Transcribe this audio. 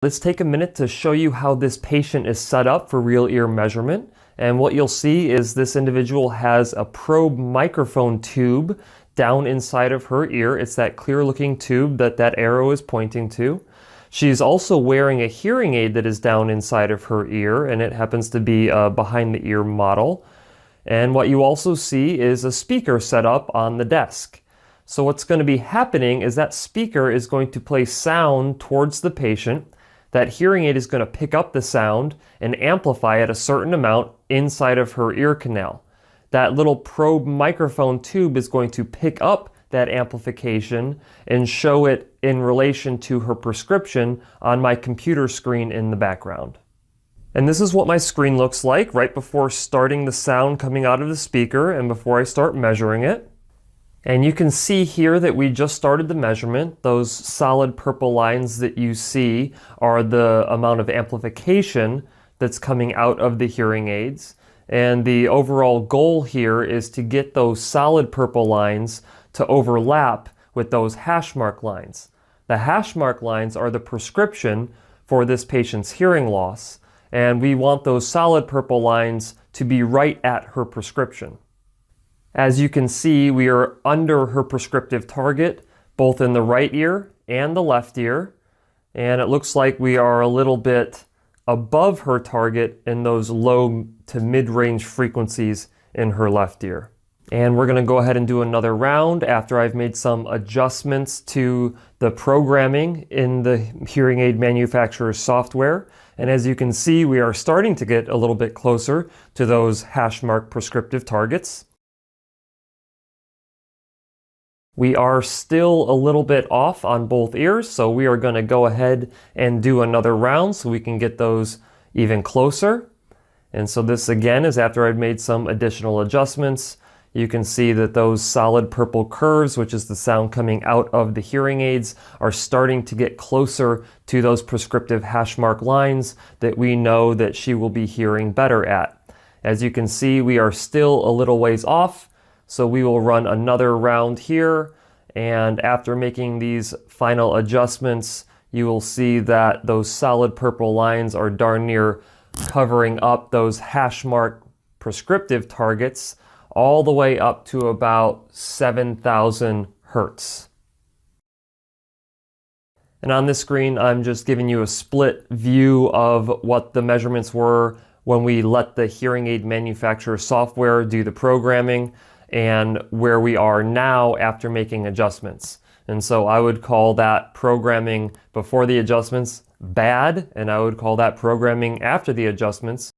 Let's take a minute to show you how this patient is set up for real ear measurement. And what you'll see is this individual has a probe microphone tube down inside of her ear. It's that clear looking tube that arrow is pointing to. She's also wearing a hearing aid that is down inside of her ear, and it happens to be a behind the ear model. And what you also see is a speaker set up on the desk. So what's going to be happening is that speaker is going to play sound towards the patient. That hearing aid is going to pick up the sound and amplify at a certain amount inside of her ear canal. That little probe microphone tube is going to pick up that amplification and show it in relation to her prescription on my computer screen in the background. And this is what my screen looks like right before starting the sound coming out of the speaker and before I start measuring it. And you can see here that we just started the measurement. Those solid purple lines that you see are the amount of amplification that's coming out of the hearing aids. And the overall goal here is to get those solid purple lines to overlap with those hash mark lines. The hash mark lines are the prescription for this patient's hearing loss, and we want those solid purple lines to be right at her prescription. As you can see, we are under her prescriptive target, both in the right ear and the left ear, and it looks like we are a little bit above her target in those low to mid-range frequencies in her left ear. And we're going to go ahead and do another round after I've made some adjustments to the programming in the hearing aid manufacturer's software. And as you can see, we are starting to get a little bit closer to those hash mark prescriptive targets. We are still a little bit off on both ears, so we are going to go ahead and do another round so we can get those even closer. And so this again is after I've made some additional adjustments. You can see that those solid purple curves, which is the sound coming out of the hearing aids, are starting to get closer to those prescriptive hash mark lines that we know that she will be hearing better at. As you can see, we are still a little ways off. So we will run another round here, and after making these final adjustments, you will see that those solid purple lines are darn near covering up those hash mark prescriptive targets all the way up to about 7,000 hertz. And on this screen, I'm just giving you a split view of what the measurements were when we let the hearing aid manufacturer software do the programming, and where we are now after making adjustments. And so I would call that programming before the adjustments bad, and I would call that programming after the adjustments